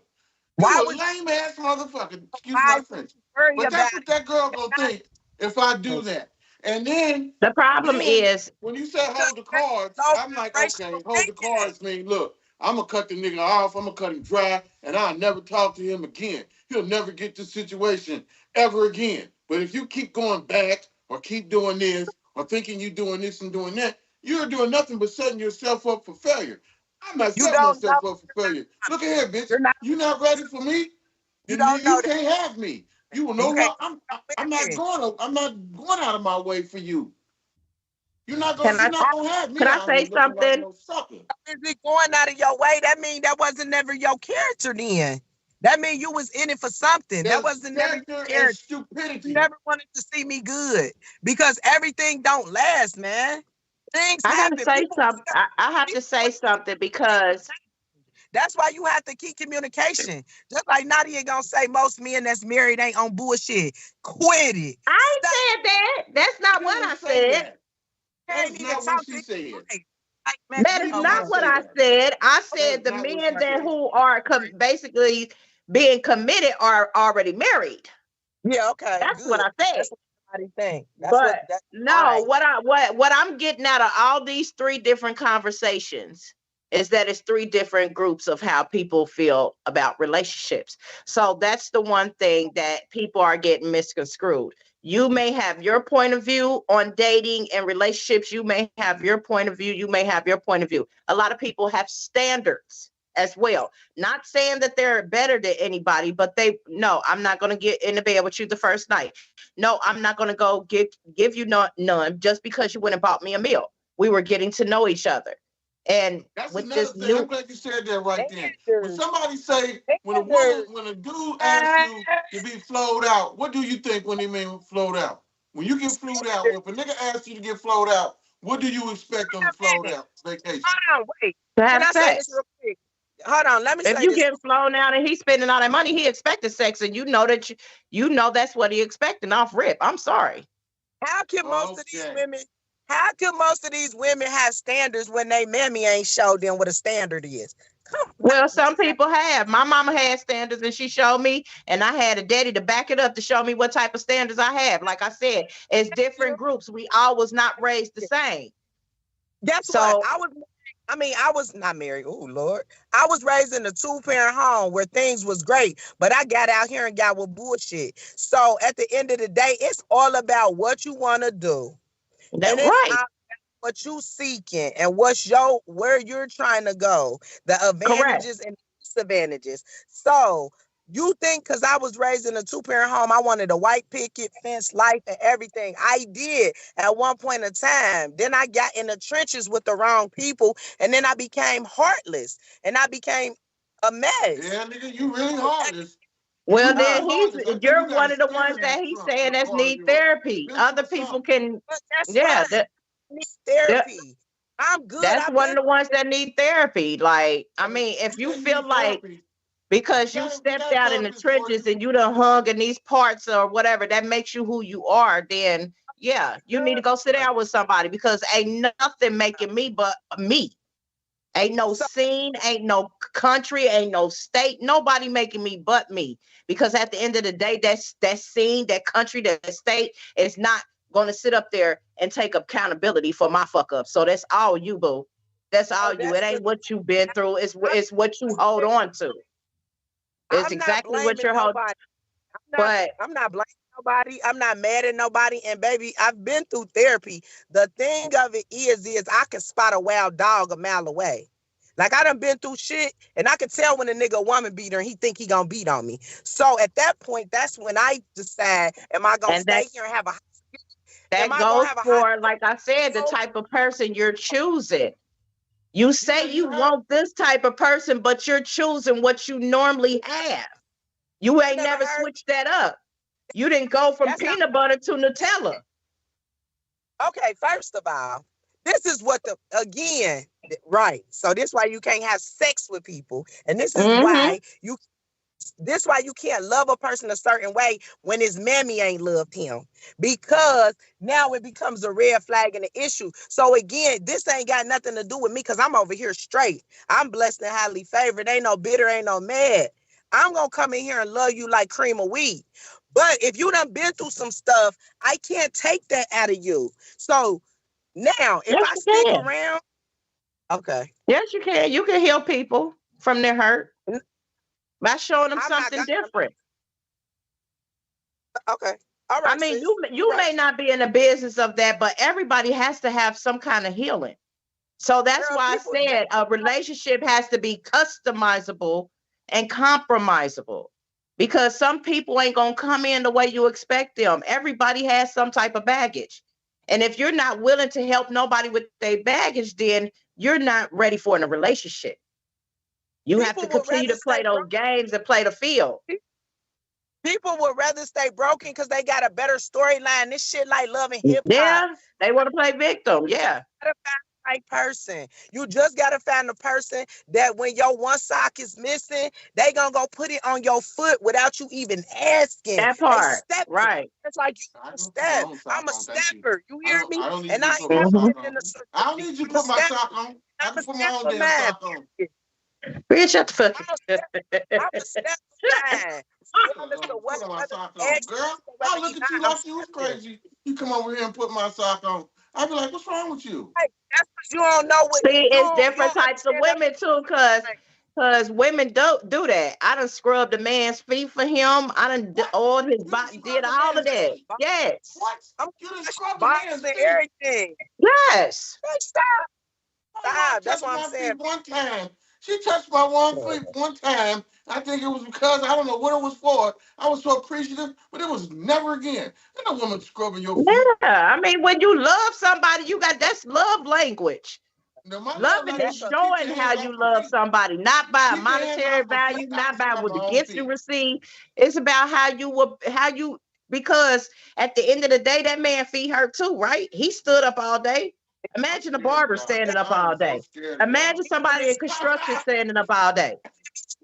You a lame ass motherfucker. Excuse my French. But that's what that girl gonna think if I do that. And then the problem is when you say hold the cards, I'm like, okay, hold the cards mean look, I'm going to cut the nigga off. I'm going to cut him dry, and I'll never talk to him again. He'll never get this situation ever again. But if you keep going back or keep doing this or thinking you're doing this and doing that, you're doing nothing but setting yourself up for failure. I'm not You setting don't know. myself up for failure. Look at here, bitch. You're not. You're not ready for me? You Then don't you know that. can't have me. You will know You can't. what I'm not going out of my way for you. You're not Can I gonna have me can I out here say looking like something? no sucker. Is it going out of your way? That means that wasn't never your character then. That means you was in it for something. That There's wasn't never your character and character. You stupidity. never wanted to see me good because everything don't last, man. Things I gotta happen. say People, something. I have to say something because that's why you have to keep communication. Just like Nadia gonna say, most men that's married ain't on bullshit. Quit it. I Stop. ain't said that. That's not what I said. That's not what she said. That is not what I said. I said the men that who are basically being committed are already married. Yeah, okay. That's Good. what I said. That's what everybody think. But no, right. what I'm getting out of all these three different conversations is that it's three different groups of how people feel about relationships. So that's the one thing that people are getting misconstrued. You may have your point of view on dating and relationships. You may have your point of view. You may have your point of view. A lot of people have standards as well. Not saying that they're better than anybody, but no, I'm not going to get in the bed with you the first night. No, I'm not going to go give you none just because you went and bought me a meal. We were getting to know each other. And that's with another this thing. I'm glad you said that right then. When somebody say, when a dude asks you to be flowed out, what do you think when they mean flowed out? When you get flowed out, if a nigga asks you to get flowed out, what do you expect on the flowed out vacation? Hold on, wait. To Can have I say sex. this real quick? Hold on, let me If say you this. get flown out and he's spending all that money, he expected sex, and you know that you know that's what he expecting off rip. I'm sorry. How can most of these women? How can most of these women have standards when they mammy ain't showed them what a standard is? Well, some people have. My mama had standards and she showed me, and I had a daddy to back it up to show me what type of standards I have. Like I said, it's different groups. We all was not raised the same. Guess what? I was not married. Oh, Lord. I was raised in a 2-parent home where things was great, but I got out here and got with bullshit. So at the end of the day, it's all about what you want to do. That's right. What you seeking and where you're trying to go, the advantages and disadvantages. So you think because I was raised in a 2-parent home, I wanted a white picket fence life and everything. I did at one point in time. Then I got in the trenches with the wrong people, and then I became heartless and I became a mess. Yeah, nigga, you really heartless. Well, then you're one of the ones that he's saying that need therapy. Other people can, need therapy. I'm good. That's one of the ones that need therapy. Like, I mean, if you feel like because you stepped out in the trenches and you done hung in these parts or whatever, that makes you who you are, then yeah, you need to go sit down with somebody because ain't nothing making me but me. Ain't no scene, ain't no country, ain't no state, nobody making me but me. Because at the end of the day, that scene, that country, that state is not going to sit up there and take accountability for my fuck up. So that's all you, boo. That's all you. It ain't what you've been through. It's what you hold on to. It's exactly what you're holding. I'm not blaming nobody. I'm not mad at nobody. And baby, I've been through therapy. The thing of it is I can spot a wild dog a mile away. Like I done been through shit, and I can tell when a nigga a woman beater and he think he gonna beat on me. So at that point, that's when I decide, am I gonna stay here and have a that goes for, like I said, the type of person you're choosing. You say you want this type of person, but you're choosing what you normally have. You ain't never switched that up. You didn't go from peanut butter to Nutella. Okay, first of all, this is what right. So this is why you can't have sex with people. And this is why you can't love a person a certain way when his mammy ain't loved him, because now it becomes a red flag and an issue. So again, this ain't got nothing to do with me because I'm over here straight. I'm blessed and highly favored. Ain't no bitter, ain't no mad. I'm going to come in here and love you like cream of wheat. But if you done been through some stuff, I can't take that out of you. So now, if I stick around, Okay. Yes, you can. You can heal people from their hurt by showing them something different. Okay. All right. I mean, sis. you may not be in the business of that, but everybody has to have some kind of healing. So that's Girl, why I people- said a relationship has to be customizable and compromisable, because some people ain't gonna come in the way you expect them. Everybody has some type of baggage. And if you're not willing to help nobody with their baggage, then you're not ready for a relationship. You have to People would continue rather to play stay those broke. games and play the field. People would rather stay broken because they got a better storyline. This shit like love and hip hop. Yeah, they want to play victim. Yeah. You gotta find the right person. You just gotta find the person that when your one sock is missing, they gonna go put it on your foot without you even asking. That They part. stepping. Right. It's like you I a can put my step. own sock I'm a on, thank you. stepper. You hear me? I don't need And you I to ain't put my never sock been in on. the I don't need you to put my sock on. I I'm a can put my own stepper, damn man. sock on. Bitch, shut the fuck I'm a stepper, man. Regardless of what Put my whether sock you on, ask girl. or whether I look you at you not, I'm like you was stepping. crazy. You come over here and put my sock on. I'd be like, what's wrong with you? Hey, that's because you don't know what See, you it's do. different types of women too, cause women don't do that. I done scrubbed the man's feet for him. I done oiled his body, did all of that. Yes. What? I'm You done scrubbed the boxing man's feet. everything. Yes. Hey, stop. Stop. That's what I'm saying. One time. She touched my one foot one time. I think it was because I don't know what it was for. I was so appreciative, but it was never again. Ain't no woman scrubbing your feet. Yeah. I mean, when you love somebody, that's love language. No, my love Loving is language is keep your showing how hands you off my love feet. somebody, not by Keep your hands monetary off my value, feet. I not by scrub what my the own gifts you feet. receive. It's about because at the end of the day, that man feet hurt too, right? He stood up all day. Imagine a barber standing up all day. Imagine somebody in construction standing up all day.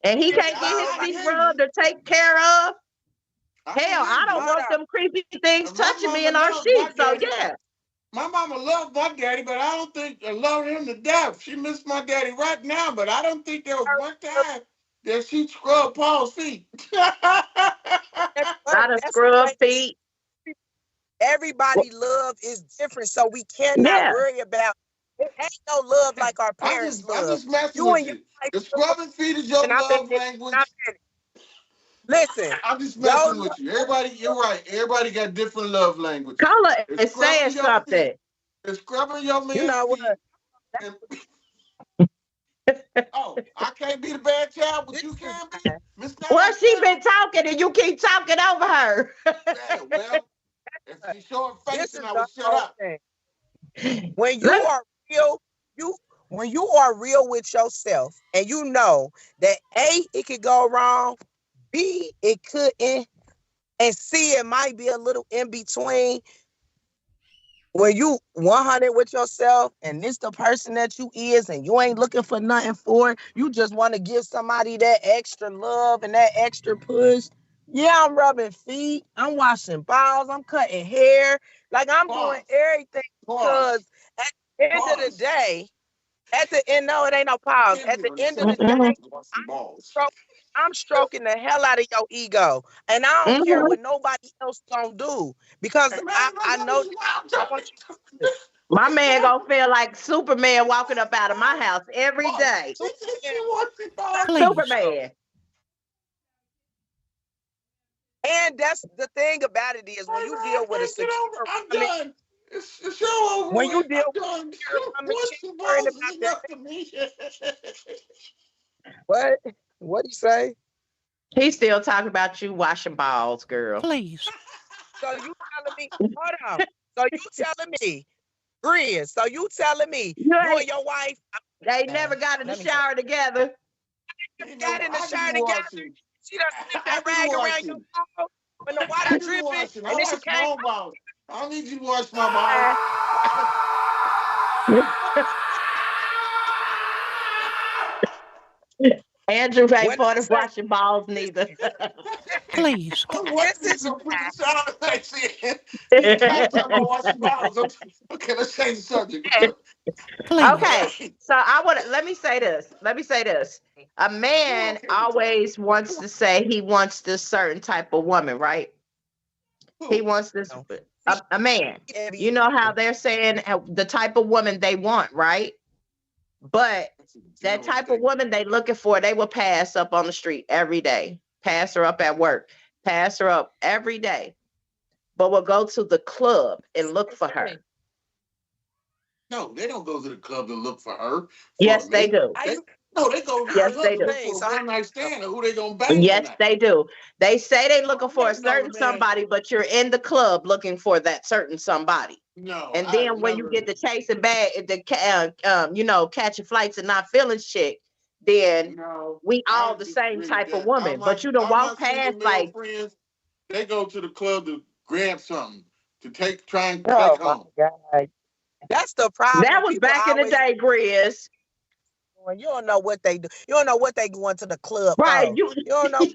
And he can't get his feet rubbed or taken care of. Hell, I don't want them creepy things touching me in our sheets. So yeah. My mama loved my daddy, but I don't think I love him to death. She missed my daddy right now, but I don't think there was one time that she scrubbed Paul's feet. I done scrub feet. Everybody love is different, so we cannot Yeah. worry about it. Ain't no love like our parents I'm love. just messing You with and your you. wife The scrubbing feet is your and I've been love there, language. Listen, I'm just messing with you. Everybody, you're right. Everybody got different love languages. Carla It's is saying scrubbing your something. feet. It's scrubbing your man's you know feet. what? Oh, I can't be the bad child, but you can be. Miss Well, she Nine. been talking and you keep talking over her. Yeah, well, if she showing face, This then is I the would shut whole up. thing. When you are real, when you are real with yourself and you know that A, it could go wrong, B, it couldn't, and C, it might be a little in between. When you 100 with yourself and this the person that you is and you ain't looking for nothing for it, you just want to give somebody that extra love and that extra push. Yeah, I'm rubbing feet, I'm washing balls, I'm cutting hair, like I'm doing everything because at the end of the day, no, it ain't no pause. At the end of the day, I'm stroking the hell out of your ego, and I don't care what nobody else gonna do because I know I want you. My man gonna feel like Superman walking up out of my house every day. Superman. And that's the thing about it is when you deal with a secure woman, when you deal with a secure woman, she's worried about that. What do you say? He's still talking about you washing balls, girl. Please. So you telling me, hold on. So you telling me, Grizz, so you telling me you and your wife, they never got in the shower together. Got in the shower together. She done slipped that rag around your ball when the water dripping, and then she came. I don't need you to wash my balls. Andrew ain't part of washing balls neither. Please. Okay, let's change the subject. Please. Okay, so let me say this. A man always wants to say he wants this certain type of woman, right? He wants this a man. You know how they're saying the type of woman they want, right? But that type of woman they looking for, they will pass up on the street every day, pass her up at work, pass her up every day, but will go to the club and look for her. No, they don't go to the club to look for her. Yes, they do. No, they go to the Yes, club they to do. look for a one-night stand or who they gonna bang Yes, tonight. they do. They say they looking for a never know, certain man. somebody, but you're in the club looking for that certain somebody. No, And then when you get to chasing bag, you know, catching flights and not feeling shit, then we all the same type of woman. But you don't walk past like friends. They go to the club to grab something to try and Oh take my home. God. That's the problem. that was People back in the always day, Grizz. You don't know what they do. You don't know what they going to the club Right? for. You You don't know.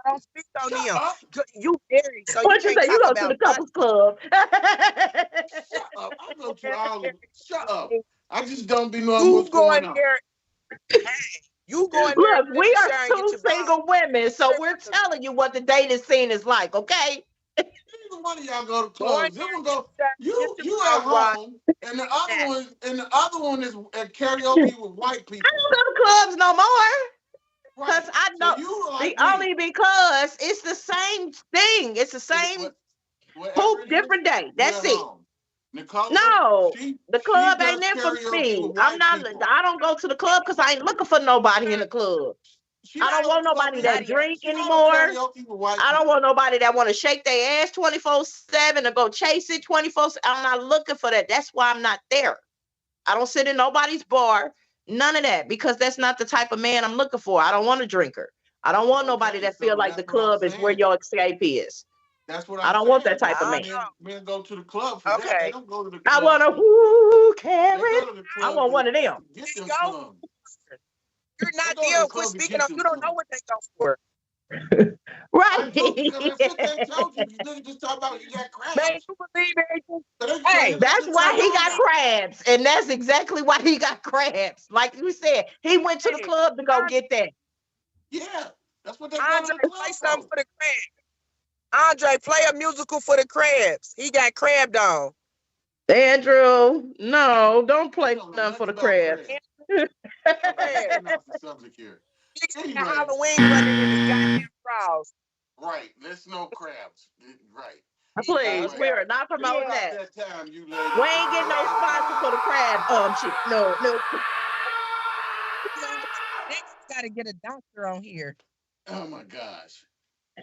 Don't speak on Shut them. up. You married, so you what you can't say? You talk go to the about couples club? Shut up. I go to all of Shut up. I just don't be knowing you what's going going on. there. Hey, you going there? Look, we are sharing, get two your ball. single women, so we're telling you what the dating scene is like. Okay? Neither one of y'all go to clubs. This one go. You Get your at ball home, and the other one is at karaoke with white I people. don't go to clubs no more. Because Right. I know So you like only because it's the same thing. It's the same poop, different day. That's it. Nicola, No, the club does ain't in for karaoke me. with I'm white not. people. I don't go to the club because I ain't looking for nobody in the club. I don't want nobody that drink anymore. I don't want nobody that want to shake their ass 24/7 or go chase it 24/7. I'm not looking for that. That's why I'm not there. I don't sit in nobody's bar. None of that, because that's not the type of man I'm looking for. I don't want a drinker. I don't want nobody that feel like the club is where your escape is. That's what I don't want that type of man. Men go to the club for that. They don't go to the I club. want a woo Karen. I want one of them. Get them some. You're not there. Quit speaking up. You don't know what they go for. Right. I told you. You just talk about he got crabs. Man, you believe everything? Hey, that's why he got crabs. And that's exactly why he got crabs. Like you said, he went to the club to go get that. Yeah, that's what they Andre, play something for the crabs. Andre, play a musical for the crabs. He got crabbed on. Andrew, no, don't play nothing for the crabs. Off the subject here. Anyway. Halloween running in his goddamn frogs. Right, there's no crabs. Right. Please, we are not promoting that. Time, you we ain't getting no sponsor for the crab. Shit. No. Next, we gotta get a doctor on here. Oh my gosh.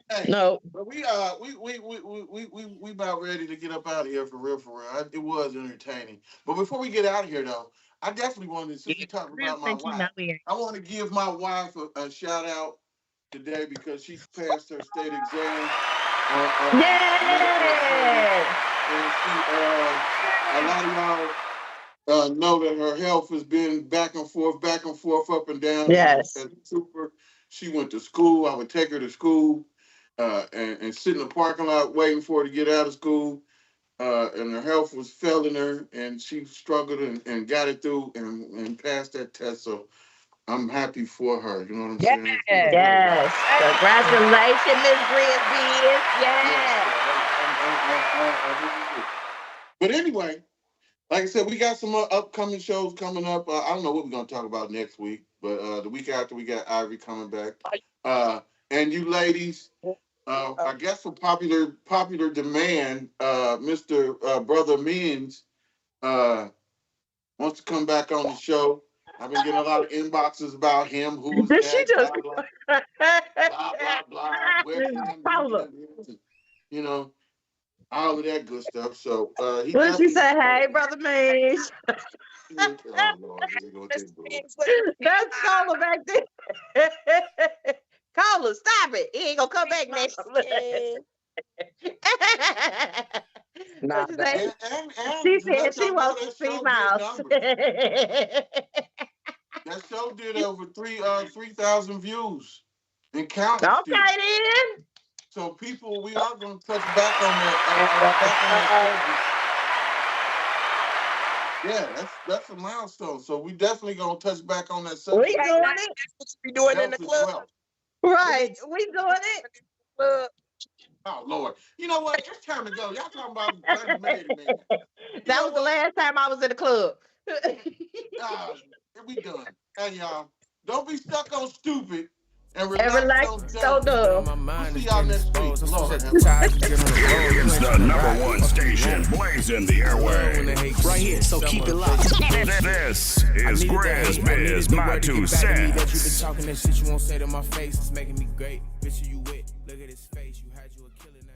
Hey, no, but we about ready to get up out of here for real. It was entertaining. But before we get out of here, though, I definitely wanted, since we talked about my wife, I want to give my wife a shout out today because she passed her state exam. And a lot of y'all know that her health has been back and forth, up and down. Yes. As a trooper, she went to school. I would take her to school and sit in the parking lot waiting for her to get out of school. And her health was failing her, and she struggled and got it through and passed that test. So I'm happy for her. You know what I'm saying? Yes. Congratulations, Miss GRIZZBIZ. Yes. But anyway, like I said, we got some upcoming shows coming up. I don't know what we're going to talk about next week, but the week after we got Ivy coming back. And you ladies, I guess for popular demand, Mr. Brother Means wants to come back on the show. I've been getting a lot of inboxes about him. Who's Did that? she just blah, blah. Where can you know, all of that good stuff. So he what she say? Hey, Brother Means. That's Caller back there. Caller, stop it. He ain't gonna come back next. She said she wants to see Mouse. That show did over 3,000 views and counting. Okay, then. So people, we are going to touch back on that. Yeah, that's a milestone. So we definitely going to touch back on that subject. We doing it. That's what you be doing in the club. Right. We doing it. Oh, Lord. You know what? It's time to go. Y'all talking about That was the last time I was in the club. We done. Hey, y'all, don't be stuck on stupid and And relax relax, on so dumb. dumb. We'll see y'all next week. Lord, have It's the #1 station blazing the airwaves. Right here, so keep it locked. This is GRIZZBIZ, my 2 cents. Talking that shit you won't say to my face. It's making me great. Bitch, you wit. Look at his face.